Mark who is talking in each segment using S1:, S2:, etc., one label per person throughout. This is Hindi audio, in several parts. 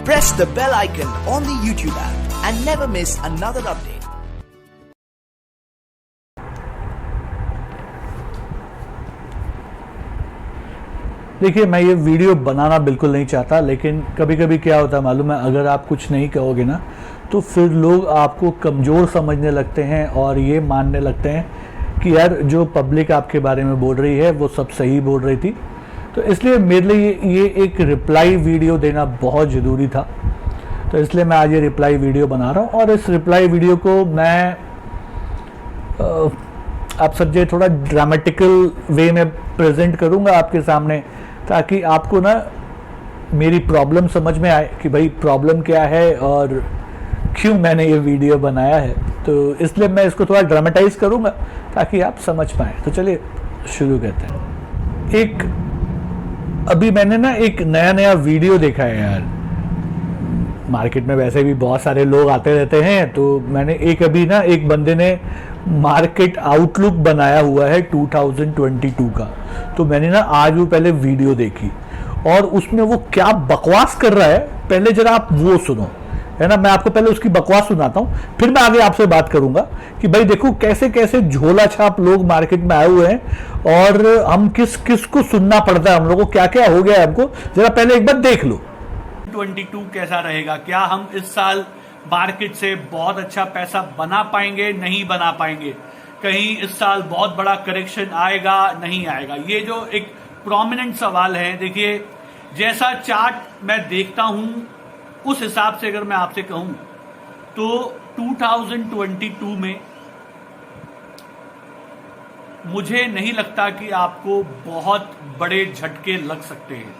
S1: Press the bell icon on the YouTube app and never miss another update.
S2: देखिए, मैं ये वीडियो बनाना बिल्कुल नहीं चाहता, लेकिन कभी कभी क्या होता है मालूम है, अगर आप कुछ नहीं कहोगे ना तो फिर लोग आपको कमज़ोर समझने लगते हैं और ये मानने लगते हैं कि यार जो पब्लिक आपके बारे में बोल रही है वो सब सही बोल रही थी। तो इसलिए मेरे लिए ये एक रिप्लाई वीडियो देना बहुत ज़रूरी था, तो इसलिए मैं आज ये रिप्लाई वीडियो बना रहा हूँ। और इस रिप्लाई वीडियो को मैं आप समझे थोड़ा ड्रामेटिकल वे में प्रेजेंट करूँगा आपके सामने, ताकि आपको ना मेरी प्रॉब्लम समझ में आए कि भाई प्रॉब्लम क्या है और क्यों मैंने ये वीडियो बनाया है। तो इसलिए मैं इसको थोड़ा ड्रामेटाइज करूँगा ताकि आप समझ पाएँ। तो चलिए शुरू करते हैं। अभी मैंने ना एक नया वीडियो देखा है यार। मार्केट में वैसे भी बहुत सारे लोग आते रहते हैं, तो मैंने एक बंदे ने मार्केट आउटलुक बनाया हुआ है 2022 का। तो मैंने ना आज वो पहले वीडियो देखी और उसमें वो क्या बकवास कर रहा है, पहले जरा आप वो सुनो, है ना। मैं आपको पहले उसकी बकवास सुनाता हूँ, फिर मैं आगे आपसे बात करूंगा कि भाई देखो कैसे कैसे झोला छाप लोग मार्केट में आए हुए हैं और हम किस को सुनना पड़ता है, हम लोगों को क्या क्या हो गया है हमको। जरा पहले एक बार देख लो।
S3: 22 कैसा रहेगा, क्या हम इस साल मार्केट से बहुत अच्छा पैसा बना पाएंगे, नहीं बना पाएंगे, कहीं इस साल बहुत बड़ा करेक्शन आएगा, नहीं आएगा। ये जो एक प्रोमिनेंट सवाल है। देखिए, जैसा चार्ट मैं देखता हूं उस हिसाब से अगर मैं आपसे कहूं तो 2022 में मुझे नहीं लगता कि आपको बहुत बड़े झटके लग सकते हैं।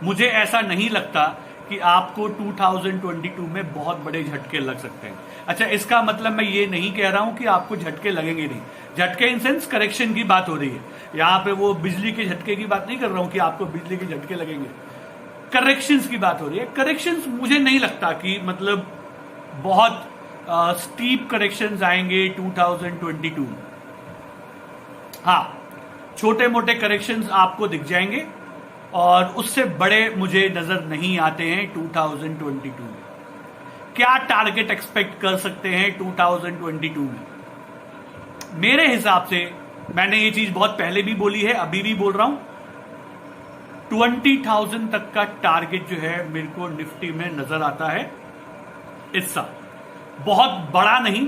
S3: मुझे ऐसा नहीं लगता कि आपको 2022 में बहुत बड़े झटके लग सकते हैं। अच्छा, इसका मतलब मैं ये नहीं कह रहा हूं कि आपको झटके लगेंगे नहीं। झटके इन सेंस करेक्शन की बात हो रही है। यहां पे वो बिजली के झटके की बात नहीं कर रहा हूं कि आपको बिजली के झटके लगेंगे। करेक्शंस की बात हो रही है। करेक्शंस मुझे नहीं लगता कि मतलब बहुत स्टीप करेक्शंस आएंगे 2022 में। हाँ, छोटे मोटे करेक्शंस आपको दिख जाएंगे और उससे बड़े मुझे नजर नहीं आते हैं 2022 में। क्या टारगेट एक्सपेक्ट कर सकते हैं 2022 में? मेरे हिसाब से, मैंने ये चीज बहुत पहले भी बोली है, अभी भी बोल रहा हूं, 20,000 तक का टारगेट जो है मेरे को निफ्टी में नजर आता है इस साल। बहुत बड़ा नहीं,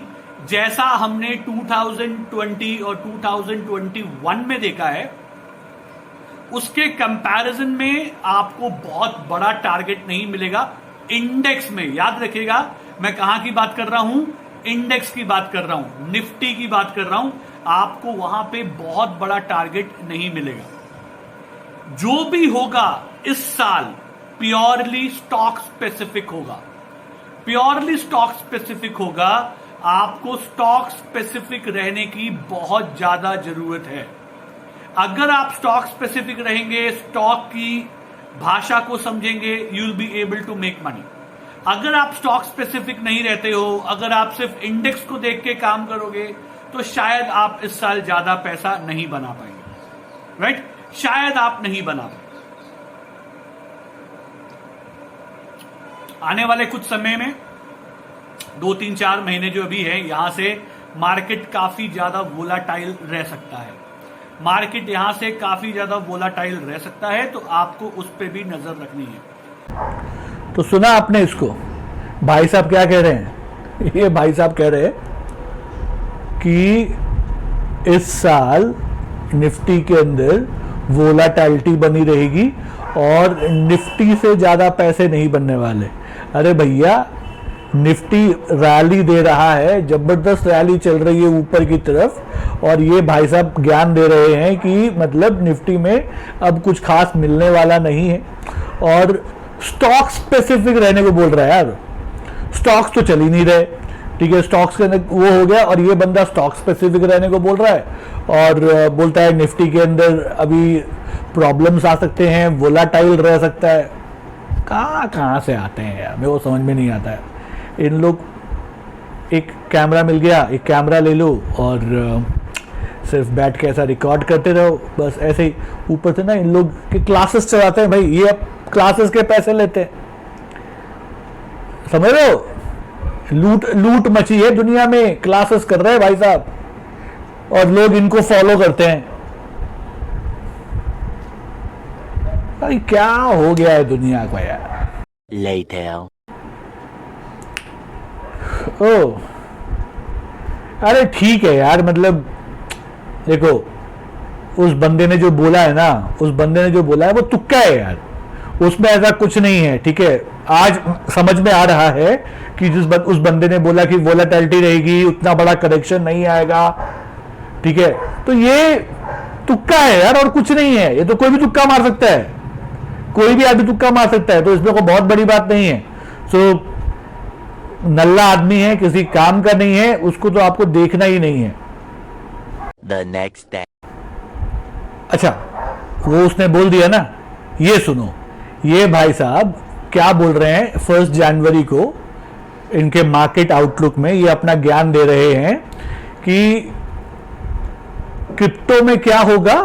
S3: जैसा हमने 2020 और 2021 में देखा है उसके कंपैरिजन में आपको बहुत बड़ा टारगेट नहीं मिलेगा इंडेक्स में। याद रखिएगा, मैं कहां की बात कर रहा हूं, इंडेक्स की बात कर रहा हूं, निफ्टी की बात कर रहा हूं। आपको वहां पे बहुत बड़ा टारगेट नहीं मिलेगा। जो भी होगा इस साल प्योरली स्टॉक स्पेसिफिक होगा। प्योरली स्टॉक स्पेसिफिक होगा। आपको स्टॉक स्पेसिफिक रहने की बहुत ज्यादा जरूरत है। अगर आप स्टॉक स्पेसिफिक रहेंगे, स्टॉक की भाषा को समझेंगे, you will be able to make money. अगर आप स्टॉक स्पेसिफिक नहीं रहते हो, अगर आप सिर्फ इंडेक्स को देख के काम करोगे, तो शायद आप इस साल ज्यादा पैसा नहीं बना पाएंगे। राइट? शायद आप नहीं बना पाएंगे। आने वाले कुछ समय में 2-3-4 महीने जो अभी है, यहां से मार्केट काफी ज्यादा वोलाटाइल रह सकता है। मार्केट यहां से काफी ज्यादा वोलाटाइल रह सकता है, तो आपको उस पर भी नजर रखनी है।
S2: तो सुना आपने इसको, भाई साहब क्या कह रहे हैं? ये भाई साहब कह रहे हैं कि इस साल निफ्टी के अंदर वोलाटिलिटी बनी रहेगी और निफ्टी से ज्यादा पैसे नहीं बनने वाले। अरे भैया, निफ्टी रैली दे रहा है, जबरदस्त रैली चल रही है ऊपर की तरफ, और ये भाई साहब ज्ञान दे रहे हैं कि मतलब निफ्टी में अब कुछ खास मिलने वाला नहीं है और स्टॉक स्पेसिफिक रहने को बोल रहा है। यार, स्टॉक्स तो चल ही नहीं रहे, ठीक है, स्टॉक्स के वो हो गया, और ये बंदा स्टॉक स्पेसिफिक रहने को बोल रहा है और बोलता है निफ्टी के अंदर अभी प्रॉब्लम्स आ सकते हैं, वोलाटाइल रह सकता है। कहाँ से आते हैं यार, मेरे को समझ में नहीं आता है। इन लोग, एक कैमरा मिल गया, एक कैमरा ले लो और सिर्फ बैठ के ऐसा रिकॉर्ड करते रहो, बस ऐसे ही। ऊपर से ना इन लोग के क्लासेस चलाते हैं भाई, ये अब क्लासेस के पैसे लेते हैं। समझ रहे हो? लूट लूट मची है दुनिया में, क्लासेस कर रहे हैं भाई साहब, और लोग इनको फॉलो करते हैं। भाई क्या हो गया है दुनिया को यार।
S4: Later.
S2: ओ अरे ठीक है यार, मतलब देखो उस बंदे ने जो बोला है ना, उस बंदे ने जो बोला है वो तुक्का है यार, उसमें ऐसा कुछ नहीं है। ठीक है, आज समझ में आ रहा है कि उस बंदे ने बोला कि वोलेटिलिटी रहेगी, उतना बड़ा करेक्शन नहीं आएगा। ठीक है, तो ये तुक्का है यार, और कुछ नहीं है। ये तो कोई भी तुक्का मार सकता है, कोई भी आदमी तुक्का मार सकता है, तो इसमें कोई बहुत बड़ी बात नहीं है। सो नल्ला आदमी है, किसी काम का नहीं है, उसको तो आपको देखना ही नहीं है।
S4: The next day.
S2: अच्छा, वो उसने बोल दिया ना, ये सुनो, ये भाई साहब क्या बोल रहे हैं 1 जनवरी को इनके मार्केट आउटलुक में, ये अपना ज्ञान दे रहे हैं कि क्रिप्टो में क्या होगा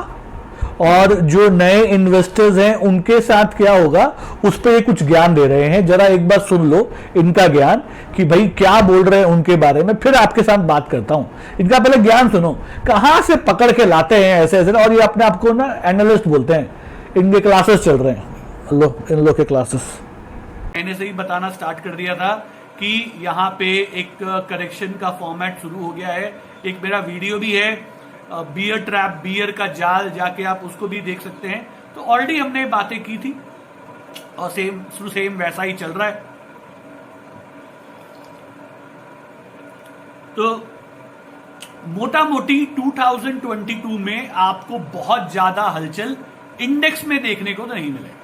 S2: और जो नए इन्वेस्टर्स हैं उनके साथ क्या होगा, उस पर ये कुछ ज्ञान दे रहे हैं। जरा एक बार सुन लो इनका ज्ञान कि भाई क्या बोल रहे हैं उनके बारे में, फिर आपके साथ बात करता हूं। इनका पहले ज्ञान सुनो, कहां से पकड़ के लाते हैं ऐसे ऐसे, और ये अपने आप को ना एनालिस्ट बोलते हैं। इनके क्लासेस चल रहे हैं, लो इन लोग के क्लासेस।
S3: मैंने से ही बताना स्टार्ट कर दिया था कि यहाँ पे एक करेक्शन का फॉर्मेट शुरू हो गया है। एक मेरा वीडियो भी है, बियर ट्रैप, बियर का जाल, जाके आप उसको भी देख सकते हैं। तो ऑलरेडी हमने बातें की थी और सेम वैसा ही चल रहा है। तो मोटा मोटी 2022 में आपको बहुत ज्यादा हलचल इंडेक्स में देखने को नहीं मिले।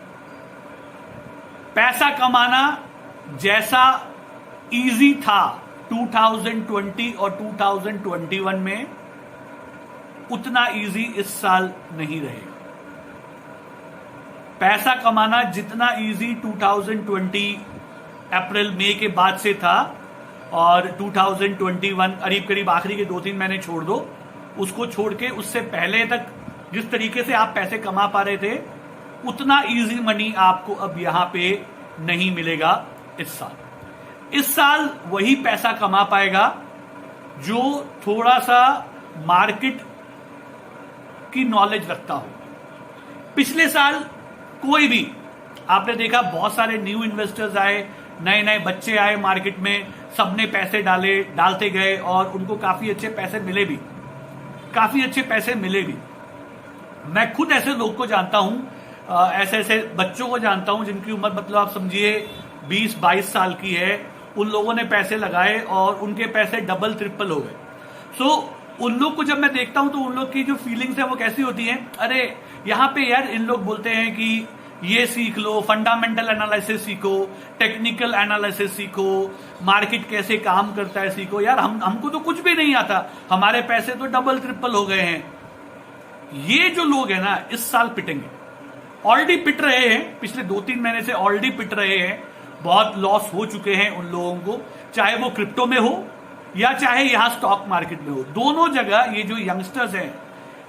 S3: पैसा कमाना जैसा इजी था 2020 और 2021 में, उतना इजी इस साल नहीं रहेगा। पैसा कमाना जितना इजी 2020 अप्रैल मई के बाद से था, और 2021 करीब करीब आखिरी के 2-3 महीने छोड़ दो, उसको छोड़ के उससे पहले तक जिस तरीके से आप पैसे कमा पा रहे थे, उतना इजी मनी आपको अब यहां पे नहीं मिलेगा इस साल। इस साल वही पैसा कमा पाएगा जो थोड़ा सा मार्केट की नॉलेज रखता हो। पिछले साल कोई भी, आपने देखा बहुत सारे न्यू इन्वेस्टर्स आए, नए नए बच्चे आए मार्केट में, सबने पैसे डालते गए और उनको काफी अच्छे पैसे मिले भी, काफी अच्छे पैसे मिले भी। मैं खुद ऐसे लोग को जानता हूं, ऐसे ऐसे बच्चों को जानता हूं जिनकी उम्र मतलब आप समझिए 20-22 साल की है। उन लोगों ने पैसे लगाए और उनके पैसे डबल ट्रिपल हो गए। सो उन लोग को जब मैं देखता हूं तो उन लोग की जो फीलिंग्स है वो कैसी होती हैं, अरे यहाँ पे यार इन लोग बोलते हैं कि ये सीख लो, फंडामेंटल एनालिसिस सीखो, टेक्निकल एनालिसिस सीखो, मार्केट कैसे काम करता है सीखो। यार हमको तो कुछ भी नहीं आता, हमारे पैसे तो डबल ट्रिपल हो गए हैं। ये जो लोग हैं ना, इस साल पिटेंगे, ऑलरेडी पिट रहे हैं, पिछले 2-3 महीने से ऑलरेडी पिट रहे हैं। बहुत लॉस हो चुके हैं उन लोगों को, चाहे वो क्रिप्टो में हो या चाहे यहां स्टॉक मार्केट में हो। दोनों जगह ये जो यंगस्टर्स हैं,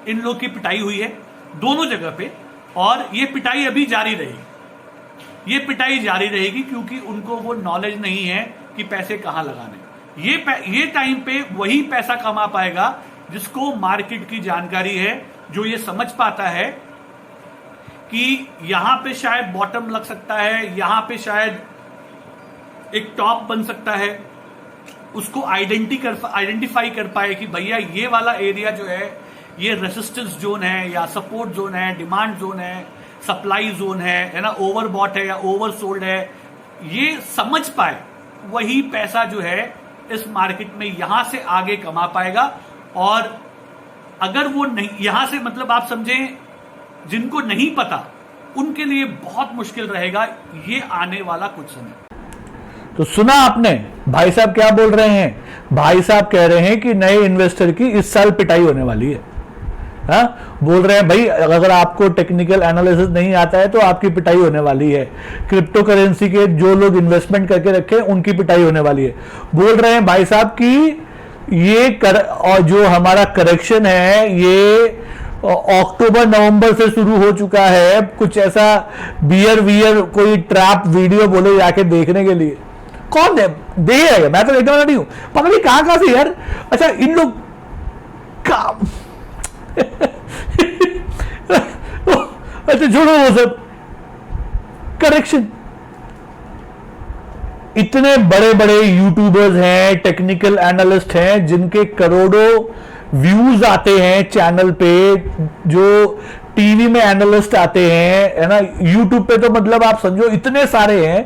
S3: इन लोग की पिटाई हुई है दोनों जगह पे, और ये पिटाई अभी जारी रहेगी। ये पिटाई जारी रहेगी क्योंकि उनको वो नॉलेज नहीं है कि पैसे कहां लगाने। ये टाइम पे वही पैसा कमा पाएगा जिसको मार्केट की जानकारी है, जो ये समझ पाता है कि यहां पे शायद बॉटम लग सकता है, यहां पे शायद एक टॉप बन सकता है। उसको आइडेंटिफाई कर पाए कि भैया ये वाला एरिया जो है ये रेसिस्टेंस जोन है या सपोर्ट जोन है, डिमांड जोन है, सप्लाई जोन है ना, ओवरबॉट है या ओवरसोल्ड है, ये समझ पाए, वही पैसा जो है इस मार्केट में यहां से आगे कमा पाएगा। और अगर वो नहीं, यहां से मतलब आप समझें, जिनको नहीं पता उनके लिए बहुत मुश्किल रहेगा ये आने वाला कुछ समय।
S2: तो सुना आपने भाई साहब क्या बोल रहे हैं? भाई साहब कह रहे हैं कि नए इन्वेस्टर की इस साल पिटाई होने वाली है। हाँ, बोल रहे हैं भाई अगर आपको टेक्निकल एनालिसिस नहीं आता है तो आपकी पिटाई होने वाली है। क्रिप्टो करेंसी के जो लोग इन्वेस्टमेंट करके रखे उनकी पिटाई होने वाली है। बोल रहे हैं भाई साहब कि ये और जो हमारा करेक्शन है ये अक्टूबर नवंबर से शुरू हो चुका है। कुछ ऐसा बियर कोई ट्रैप वीडियो बोले जाके देखने के लिए, कौन दे है, मैं तो देखने वाला नहीं हूं, पता नहीं कहां से यार। अच्छा इन लोग काम अच्छा छोड़ो वो सब, करेक्शन। इतने बड़े बड़े यूट्यूबर्स हैं, टेक्निकल एनालिस्ट हैं, जिनके करोड़ों व्यूज आते हैं चैनल पे, जो टीवी में एनालिस्ट आते हैं, है ना, यूट्यूब पे तो मतलब आप समझो इतने सारे हैं,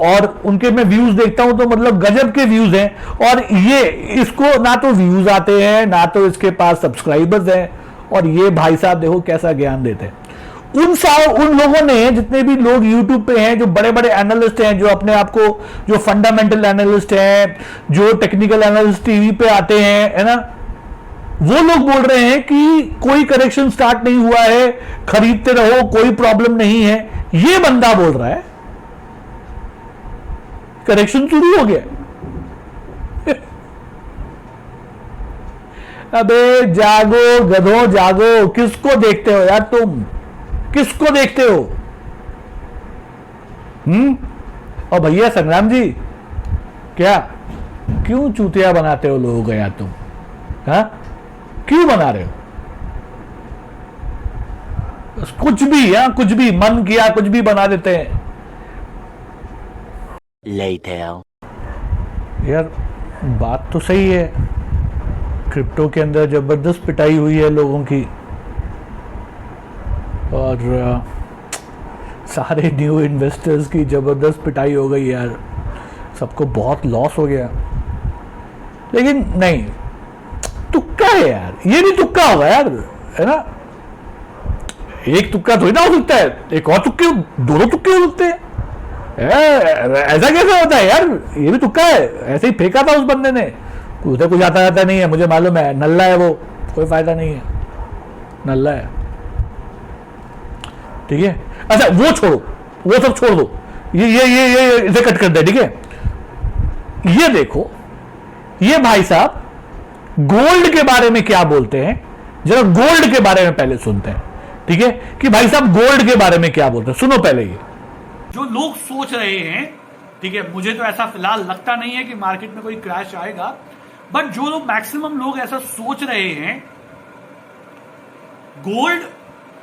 S2: और उनके मैं व्यूज देखता हूं तो मतलब गजब के व्यूज हैं। और ये इसको ना तो व्यूज आते हैं, ना तो इसके पास सब्सक्राइबर्स हैं, और ये भाई साहब देखो कैसा ज्ञान देते हैं। उन लोगों ने, जितने भी लोग YouTube पे हैं, जो बड़े बड़े एनालिस्ट हैं, जो अपने आप को, जो फंडामेंटल एनालिस्ट हैं, जो टेक्निकल एनालिस्ट टीवी पे आते हैं, है ना, वो लोग बोल रहे हैं कि कोई करेक्शन स्टार्ट नहीं हुआ है, खरीदते रहो, कोई प्रॉब्लम नहीं है। ये बंदा बोल रहा है करेक्शन शुरू हो गया। अबे जागो गधों जागो, किसको देखते हो यार तुम, किसको देखते हो? और भैया संग्राम जी, क्या क्यों चूतिया बनाते हो लोगों को यार तुम? हाँ, क्यों बना रहे हो? कुछ भी, हाँ कुछ भी मन किया कुछ भी बना देते हैं
S4: Later.
S2: यार। बात तो सही है, क्रिप्टो के अंदर जबरदस्त पिटाई हुई है लोगों की, और सारे न्यू इन्वेस्टर्स की जबरदस्त पिटाई हो गई यार, सबको बहुत लॉस हो गया। लेकिन नहीं, तुक्का है यार, ये भी तुक्का होगा यार, है ना, एक तुक्का थोड़ी ना हो सकता है, एक और तुक्के, दोनों तुक्के हो सकते हैं। ऐसा कैसे होता है यार, ये भी तुक्का है, ऐसे ही फेंका था उस बंदे ने, उसे कुछ आता जाता नहीं है, मुझे मालूम है, नल्ला है वो, कोई फायदा नहीं है, नल्ला है, ठीक है। अच्छा वो छोड़ो, वो सब छोड़ दो, ये इसे कट कर दे, ठीक है। ये देखो, ये भाई साहब गोल्ड के बारे में क्या बोलते हैं, जरा गोल्ड के बारे में पहले सुनते हैं, ठीक है, कि भाई साहब गोल्ड के बारे में क्या बोलते हैं, सुनो पहले। ये
S3: जो लोग सोच रहे हैं, ठीक है, मुझे तो ऐसा फिलहाल लगता नहीं है कि मार्केट में कोई क्रैश आएगा, बट जो लोग, मैक्सिमम लोग ऐसा सोच रहे हैं, गोल्ड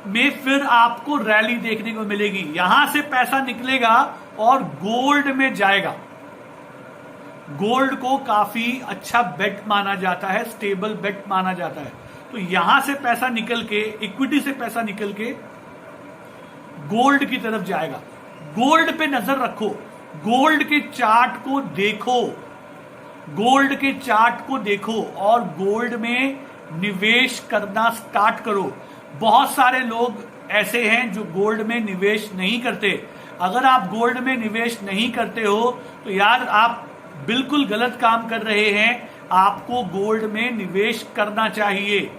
S3: में फिर आपको रैली देखने को मिलेगी, यहां से पैसा निकलेगा और गोल्ड में जाएगा। गोल्ड को काफी अच्छा बेट माना जाता है, स्टेबल बेट माना जाता है, तो यहां से पैसा निकल के, इक्विटी से पैसा निकल के गोल्ड की तरफ जाएगा। गोल्ड पे नजर रखो, गोल्ड के चार्ट को देखो, गोल्ड के चार्ट को देखो, और गोल्ड में निवेश करना स्टार्ट करो। बहुत सारे लोग ऐसे हैं जो गोल्ड में निवेश नहीं करते। अगर आप गोल्ड में निवेश नहीं करते हो तो यार आप बिल्कुल गलत काम कर रहे हैं। आपको गोल्ड में निवेश करना चाहिए,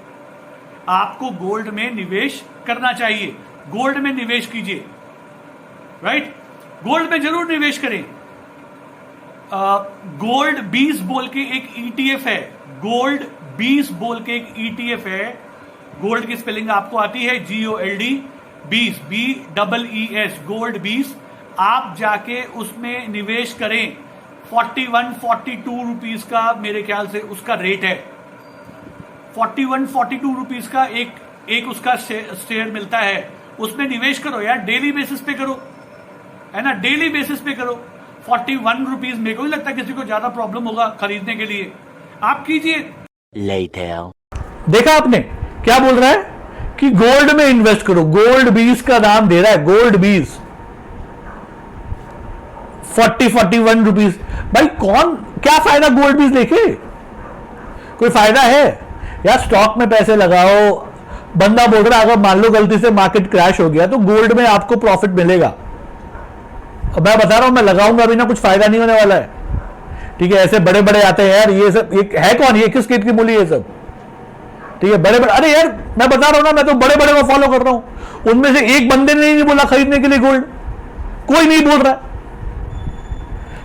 S3: आपको गोल्ड में निवेश करना चाहिए, गोल्ड में निवेश कीजिए, राइट, गोल्ड में जरूर निवेश करें। गोल्ड 20 बोल के एक ETF है, गोल्ड 20 बोल के एक ETF है। गोल्ड की स्पेलिंग आपको आती है GOLD 20, BEES, गोल्ड 20। आप जाके उसमें निवेश करें। 41-42 रुपीज का मेरे ख्याल से उसका रेट है। 41-42 रुपीज का एक उसका शेयर मिलता है, उसमें निवेश करो यार, डेली बेसिस पे करो, है ना, डेली बेसिस पे करो। 41 रुपीज, मेरे को नहीं लगता किसी को ज्यादा प्रॉब्लम होगा खरीदने के लिए, आप कीजिए।
S2: देखा आपने क्या बोल रहा है कि गोल्ड में इन्वेस्ट करो, गोल्ड 20 का दाम दे रहा है, गोल्ड 20, 41 रुपीज। भाई कौन, क्या फायदा गोल्ड 20 लेके, कोई फायदा है यार? स्टॉक में पैसे लगाओ। बंदा बोल रहा है अगर मान लो गलती से मार्केट क्रैश हो गया तो गोल्ड में आपको प्रॉफिट मिलेगा। अब मैं बता रहा हूं, मैं लगाऊंगा अभी ना, कुछ फायदा नहीं होने वाला है, ठीक है। ऐसे बड़े बड़े आते हैं यार, ये सब ये है कौन, ये किस स्टेट की मूली है सब, ठीक है, बड़े बड़े। अरे यार मैं बता रहा हूं ना, मैं तो बड़े बड़े को फॉलो कर रहा हूं, उनमें से एक बंदे ने नहीं बोला खरीदने के लिए गोल्ड, कोई नहीं बोल रहा है,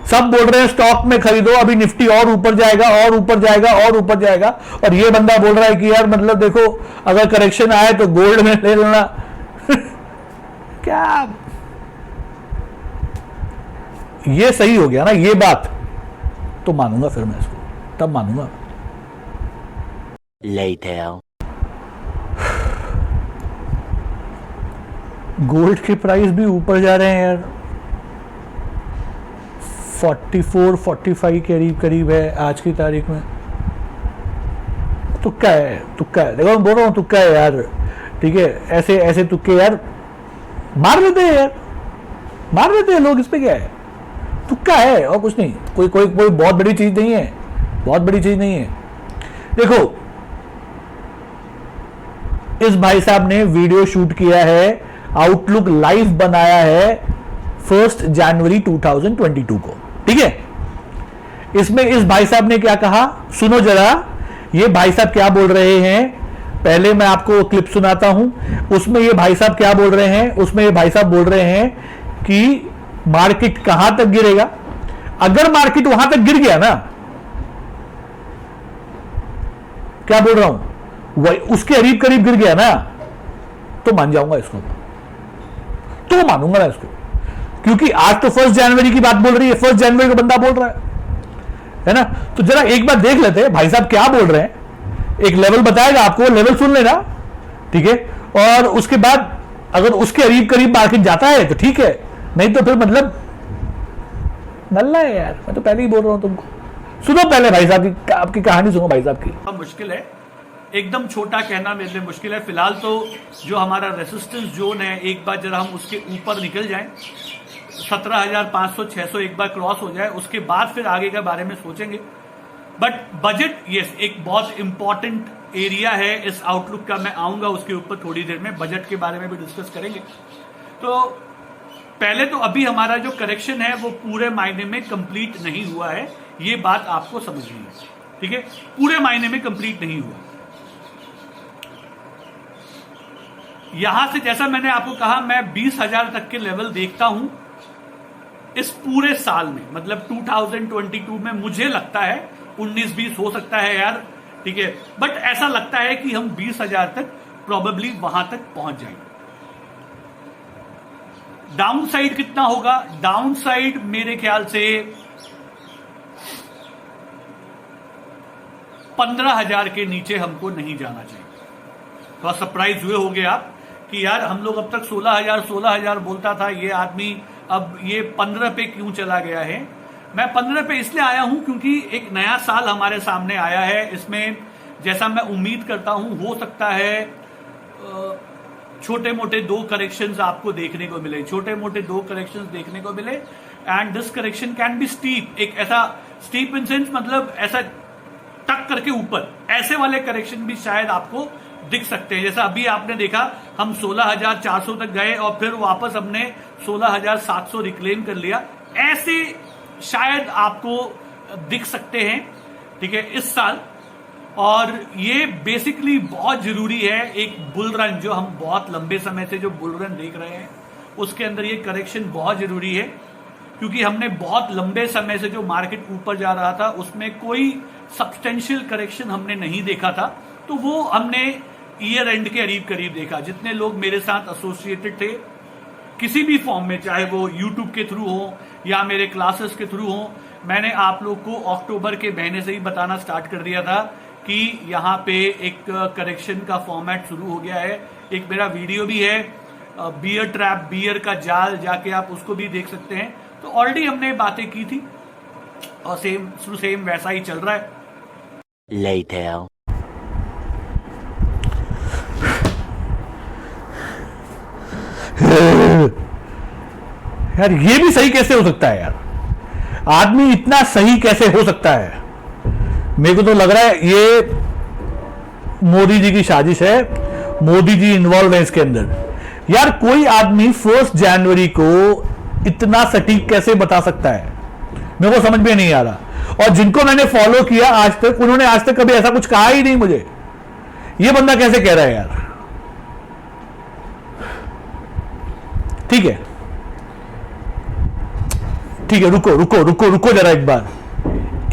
S2: सब बोल रहे हैं स्टॉक में खरीदो, अभी निफ्टी और ऊपर जाएगा और ऊपर जाएगा और ऊपर जाएगा, और ये बंदा बोल रहा है कि यार मतलब देखो अगर करेक्शन आए तो गोल्ड में ले लेना। क्या ये सही हो गया ना ये बात? तो मानूंगा, फिर मैं इसको तब मानूंगा।
S4: Later.
S2: गोल्ड के प्राइस भी ऊपर जा रहे हैं यार, 44-45 के करीब है आज की तारीख में। तुक्का है, तुक्का है, देखो मैं बोल रहा हूँ तुक्का है यार, ठीक है। ऐसे ऐसे तुक्के यार मार लेते हैं यार, मार लेते हैं लोग, इस पे क्या है, तुक्का है और कुछ नहीं। कोई कोई कोई बहुत बड़ी चीज नहीं है, बहुत बड़ी चीज नहीं है। देखो इस भाई साहब ने वीडियो शूट किया है, आउटलुक लाइव बनाया है 1 जनवरी 2022 को, ठीक है। इसमें इस भाई साहब ने क्या कहा, सुनो जरा, ये भाई साहब क्या बोल रहे हैं। पहले मैं आपको क्लिप सुनाता हूं, उसमें ये भाई साहब क्या बोल रहे हैं। उसमें ये भाई साहब बोल रहे हैं कि मार्केट कहां तक गिरेगा, अगर मार्केट वहां तक गिर गया ना, क्या बोल रहा हूं, वही उसके करीब करीब गिर गया ना, तो मान जाऊंगा इसको, तो मानूंगा ना इसको, क्योंकि आज तो 1 जनवरी की बात बोल रही है, 1 जनवरी को बंदा बोल रहा है ना। तो जरा एक बार देख लेते हैं भाई साहब क्या बोल रहे हैं, एक लेवल बताएगा आपको, लेवल सुन लेना, ठीक है। और उसके बाद अगर उसके करीब करीब मार्केट जाता है तो ठीक है, नहीं तो फिर मतलब नल्ला है यार। मैं तो पहले ही बोल रहा हूं तुमको, सुनो पहले भाई साहब की, आपकी कहानी सुनो भाई साहब की।
S3: मुश्किल है, एकदम छोटा कहना मेरे लिए मुश्किल है। फिलहाल तो जो हमारा रेसिस्टेंस जोन है, एक बार जरा हम उसके ऊपर निकल जाएं, 17,500-600 एक बार क्रॉस हो जाए, उसके बाद फिर आगे के बारे में सोचेंगे। बट बजट यस एक बहुत इंपॉर्टेंट एरिया है इस आउटलुक का, मैं आऊंगा उसके ऊपर थोड़ी देर में, बजट के बारे में भी डिस्कस करेंगे। तो पहले तो अभी हमारा जो करेक्शन है वो पूरे मायने में कंप्लीट नहीं हुआ है, ये बात आपको समझनी है, ठीक है। पूरे मायने में कंप्लीट नहीं हुआ। यहां से जैसा मैंने आपको कहा, मैं 20,000 तक के लेवल देखता हूं इस पूरे साल में, मतलब 2022 में। मुझे लगता है 19-20 हो सकता है यार, ठीक है, बट ऐसा लगता है कि हम 20,000 तक प्रोबेबली वहां तक पहुंच जाएंगे। डाउन साइड कितना होगा, डाउन साइड मेरे ख्याल से 15,000 के नीचे हमको नहीं जाना चाहिए। थोड़ा सरप्राइज हुए होंगे आप कि यार हम लोग अब तक 16,000 बोलता था ये आदमी, अब ये 15 पे क्यों चला गया है। मैं 15 पे इसलिए आया हूं क्योंकि एक नया साल हमारे सामने आया है। इसमें जैसा मैं उम्मीद करता हूं, हो सकता है छोटे मोटे 2 करेक्शंस आपको देखने को मिले, छोटे मोटे 2 करेक्शंस देखने को मिले। And this correction can be steep, एक ऐसा स्टीप इन सेंस मतलब ऐसा टक करके ऊपर, ऐसे वाले करेक्शन भी शायद आपको दिख सकते हैं। जैसा अभी आपने देखा, हम 16,400 तक गए और फिर वापस हमने 16,700 रिक्लेम कर लिया, ऐसे शायद आपको दिख सकते हैं, ठीक है, इस साल। और ये बेसिकली बहुत जरूरी है, एक बुल रन जो हम बहुत लंबे समय से जो बुल रन देख रहे हैं उसके अंदर ये करेक्शन बहुत जरूरी है, क्योंकि हमने बहुत लंबे समय से जो मार्केट ऊपर जा रहा था उसमें कोई सब्सटेंशियल करेक्शन हमने नहीं देखा था। तो वो हमने ईयर एंड के करीब देखा। जितने लोग मेरे साथ एसोसिएटेड थे किसी भी फॉर्म में, चाहे वो यूट्यूब के थ्रू हो या मेरे क्लासेस के थ्रू हो, मैंने आप लोग को अक्टूबर के महीने से ही बताना स्टार्ट कर दिया था कि यहाँ पे एक करेक्शन का फॉर्मेट शुरू हो गया है। एक मेरा वीडियो भी है, बियर ट्रैप, बियर का जाल, जाके आप उसको भी देख सकते हैं। तो ऑलरेडी हमने बातें की थी और सेम वैसा ही चल रहा है।
S4: Later.
S2: यार ये भी सही कैसे हो सकता है यार, आदमी इतना सही कैसे हो सकता है। मेरे को तो लग रहा है ये मोदी जी की साजिश है, मोदी जी इन्वॉल्व है इसके अंदर। यार कोई आदमी 1 जनवरी को इतना सटीक कैसे बता सकता है, मेरे को समझ में नहीं आ रहा। और जिनको मैंने फॉलो किया आज तक, उन्होंने आज तक कभी ऐसा कुछ कहा ही नहीं मुझे। ये बंदा कैसे कह रहा है यार, ठीक है ठीक है, रुको रुको रुको रुको जरा एक बार।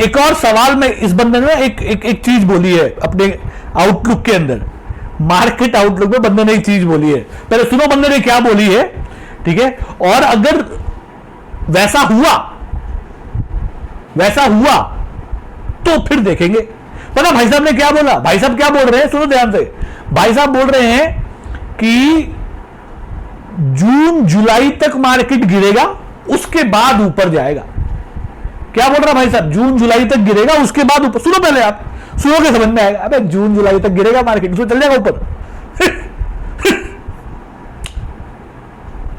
S2: एक और सवाल में इस बंदे ने एक चीज बोली है अपने आउटलुक के अंदर, मार्केट आउटलुक में बंदे ने एक चीज बोली है। पहले सुनो बंदे ने क्या बोली है, ठीक है। और अगर वैसा हुआ तो फिर देखेंगे। पता भाई साहब ने क्या बोला? भाई साहब क्या बोल रहे हैं, सुनो ध्यान से। भाई साहब बोल रहे हैं कि जून जुलाई तक मार्केट गिरेगा, उसके बाद ऊपर जाएगा। क्या बोल रहा भाई साहब? जून जुलाई तक गिरेगा, उसके बाद ऊपर। सुनो पहले, आप सुनोगे समझ में आएगा। अबे जून जुलाई तक गिरेगा मार्केट, उसमें चल जाएगा ऊपर।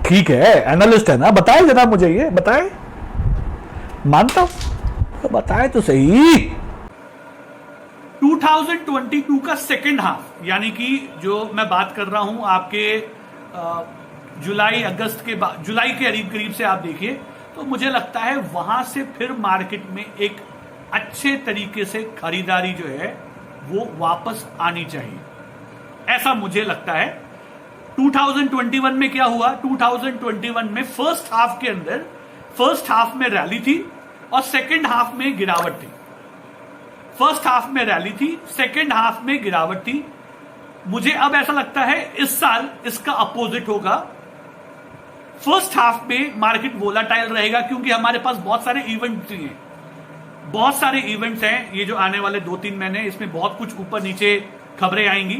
S2: ठीक है, एनालिस्ट है ना, बताए जरा मुझे, ये बताए, मानता हूं तो बताए तो सही।
S3: 2022 का सेकेंड हाफ, यानी कि जो मैं बात कर रहा हूं आपके जुलाई अगस्त के बाद, जुलाई के करीब करीब से आप देखिए, तो मुझे लगता है वहां से फिर मार्केट में एक अच्छे तरीके से खरीदारी जो है वो वापस आनी चाहिए, ऐसा मुझे लगता है। 2021 में क्या हुआ? 2021 में फर्स्ट हाफ के अंदर, फर्स्ट हाफ में रैली थी और सेकेंड हाफ में गिरावट थी। फर्स्ट हाफ में रैली थी, सेकेंड हाफ में गिरावट थी। मुझे अब ऐसा लगता है इस साल इसका अपोजिट होगा। फर्स्ट हाफ में मार्केट वोलाटाइल रहेगा, क्योंकि हमारे पास बहुत सारे इवेंट्स हैं, बहुत सारे इवेंट्स हैं ये जो आने वाले 2-3 महीने, इसमें बहुत कुछ ऊपर नीचे खबरें आएंगी,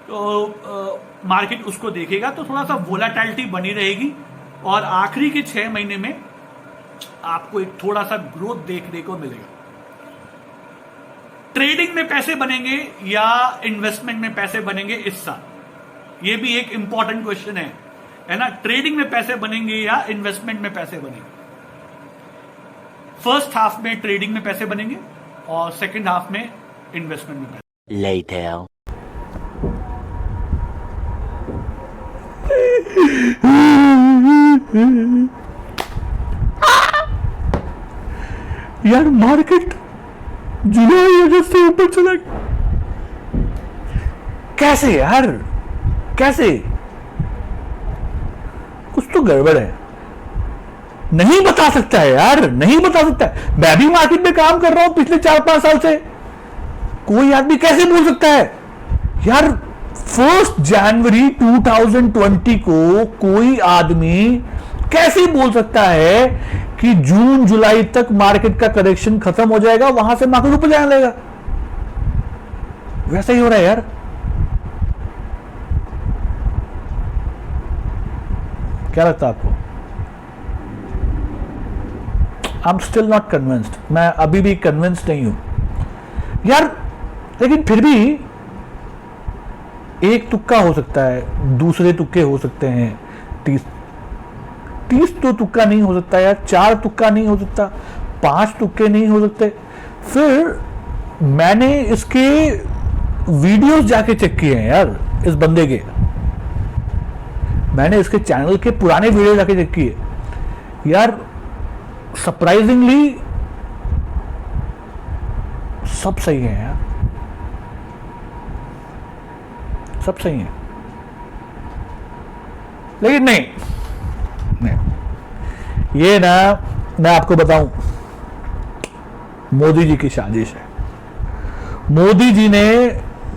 S3: तो मार्केट उसको देखेगा, तो थोड़ा सा वोलाटाइलिटी बनी रहेगी और आखिरी के 6 महीने में आपको एक थोड़ा सा ग्रोथ देखने को मिलेगा। ट्रेडिंग में पैसे बनेंगे या इन्वेस्टमेंट में पैसे बनेंगे इस साल, ये भी एक इंपॉर्टेंट क्वेश्चन है ना। ट्रेडिंग में पैसे बनेंगे या इन्वेस्टमेंट में पैसे बनेंगे? फर्स्ट हाफ में ट्रेडिंग में पैसे बनेंगे और सेकंड हाफ में इन्वेस्टमेंट में पैसे।
S4: Later.
S2: यार मार्केट जुलाई अगस्त से ऊपर चला गया, कैसे यार, कैसे? कुछ तो गड़बड़ है, नहीं बता सकता है यार, नहीं बता सकता है। मैं भी मार्केट में काम कर रहा हूं पिछले 4-5 साल से, कोई आदमी कैसे बोल सकता है यार 1 जनवरी 2020 को कोई आदमी कैसे बोल सकता है कि जून जुलाई तक मार्केट का करेक्शन खत्म हो जाएगा, वहां से मार्केट ऊपर जाने लगेगा? वैसा ही हो रहा है यार। क्या लगता है आपको? I am still not convinced, मैं अभी भी कन्विंस्ड नहीं हूं यार। लेकिन फिर भी एक तुक्का हो सकता है, दूसरे तुक्के हो सकते हैं, 30 तो तुक्का नहीं हो सकता यार, 4 तुक्का नहीं हो सकता, 5 तुक्के नहीं हो सकते। फिर मैंने इसके वीडियोस जाके चेक किए हैं यार, इस बंदे के, मैंने इसके चैनल के पुराने वीडियो जाके चेक किए यार। सरप्राइजिंगली सब सही है यार, सब सही है। लेकिन नहीं, ये ना, मैं आपको बताऊं, मोदी जी की साजिश है। मोदी जी ने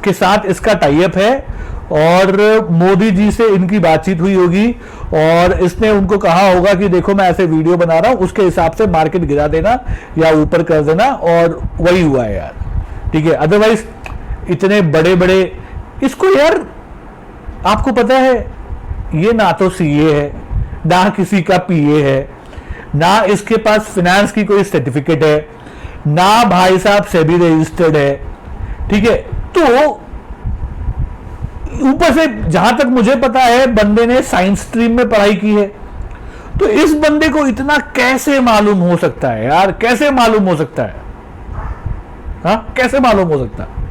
S2: के साथ इसका टाइअप है और मोदी जी से इनकी बातचीत हुई होगी और इसने उनको कहा होगा कि देखो मैं ऐसे वीडियो बना रहा हूं, उसके हिसाब से मार्केट गिरा देना या ऊपर कर देना, और वही हुआ है यार। ठीक है, अदरवाइज इतने बड़े बड़े, इसको यार आपको पता है ये ना तो सीए है, ना किसी का पीए है, ना इसके पास फाइनेंस की कोई सर्टिफिकेट है, ना भाई साहब सेबी रजिस्टर्ड है। ठीक है, तो ऊपर से जहां तक मुझे पता है बंदे ने साइंस स्ट्रीम में पढ़ाई की है, तो इस बंदे को इतना कैसे मालूम हो सकता है यार? कैसे मालूम हो सकता है? हाँ, कैसे मालूम हो सकता है?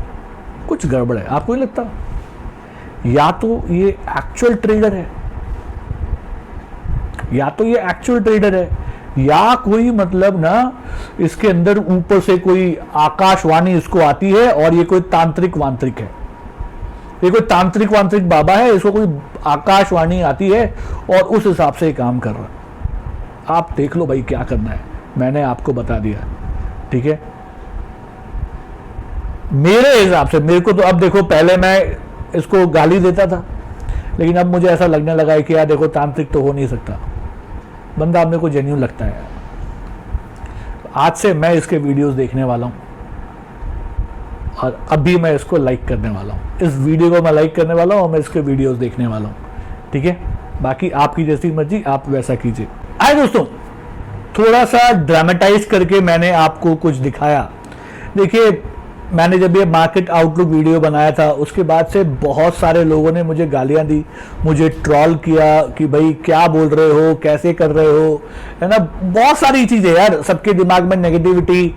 S2: कुछ गड़बड़ है, आपको नहीं लगता? या तो ये एक्चुअल ट्रेडर है, या तो ये एक्चुअल ट्रेडर है, या कोई मतलब ना इसके अंदर ऊपर से कोई आकाशवाणी इसको आती है और ये कोई तांत्रिक वांत्रिक है, ये कोई तांत्रिक वांत्रिक बाबा है, इसको कोई आकाशवाणी आती है और उस हिसाब से काम कर रहा है। आप देख लो भाई क्या करना है, मैंने आपको बता दिया। ठीक है, मेरे हिसाब से, मेरे को तो अब देखो, पहले मैं इसको गाली देता था, लेकिन अब मुझे ऐसा लगने लगा है कि यार देखो तांत्रिक तो हो नहीं सकता, बंदा मेरे को जेन्युइन लगता है। आज से मैं इसके वीडियोस देखने वाला हूं, और अभी मैं इसको लाइक करने वाला हूँ, इस वीडियो को मैं लाइक करने वाला हूँ और मैं इसके वीडियोस देखने वाला हूँ, ठीक है। बाकी आपकी जैसी मर्जी, आप वैसा कीजिए। आए दोस्तों, थोड़ा सा ड्रामेटाइज करके मैंने आपको कुछ दिखाया। देखिए, मैंने जब ये मार्केट आउटलुक वीडियो बनाया था उसके बाद से बहुत सारे लोगों ने मुझे गालियां दी, मुझे ट्रोल किया कि भाई क्या बोल रहे हो, कैसे कर रहे हो, है ना। बहुत सारी चीज़ें यार, सबके दिमाग में नेगेटिविटी।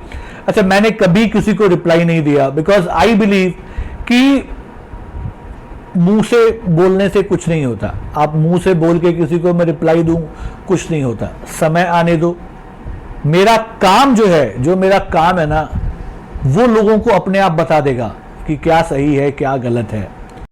S2: अच्छा, मैंने कभी किसी को रिप्लाई नहीं दिया, बिकॉज आई बिलीव कि मुंह से बोलने से कुछ नहीं होता। आप मुंह से बोल के किसी को मैं रिप्लाई दूं, कुछ नहीं होता। समय आने दो। मेरा काम जो है, जो मेरा काम है ना, वो लोगों को अपने आप बता देगा कि क्या सही है क्या गलत है।